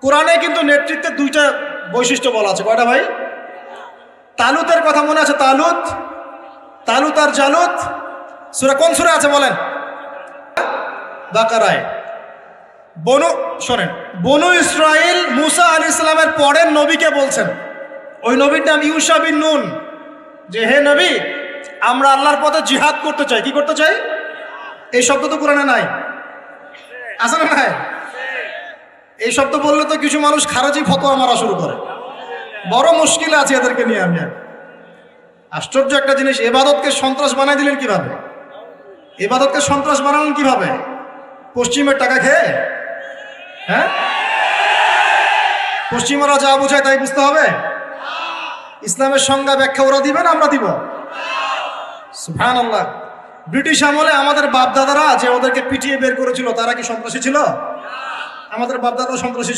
কোরআনে কিন্তু নেতৃত্বের দুইটা বৈশিষ্ট্য বলা আছে। কয়টা ভাই? তালুতের কথা মনে আছে? তালুত আর জালুত সূরা কোন সূরা আছে বলেন? বাকারায়। শোনেন, বনু ইসরাইল মুসা আলাইহিস সালামের পরের নবীকে বলছেন, ওই নবীর নাম ইউশা বিন নুন, যে হে নবী, আমরা আল্লাহর পথে জিহাদ করতে চাই। কি করতে চাই? এই শব্দ তো কোরআনে নাই, আছে না নাই? এই শব্দ বললে তো কিছু মানুষ খারাজি ফতোয়া মারা শুরু করে। বড় মুশকিল আছে এদেরকে নিয়ে। আমি আশ্চর্য একটা জিনিস, ইবাদতকে সন্ত্রাস বানাই দিলেন কিভাবে? ইবাদতকে সন্ত্রাস বানালেন কিভাবে? পশ্চিমের টাকা খেয়ে? হ্যাঁ, পশ্চিমারা যা বোঝায় তাই বুঝতে হবে? ইসলামের সংজ্ঞা ব্যাখ্যা ওরা দিবেন, আমরা দিব? সুবহানাল্লাহ। ব্রিটিশ আমলে আমাদের বাপ দাদারা যে ওদেরকে পিটিয়ে বের করেছিল, তারা কি সন্ত্রাসী ছিল? আমাদের বাপ দাদা সন্ত্রাসী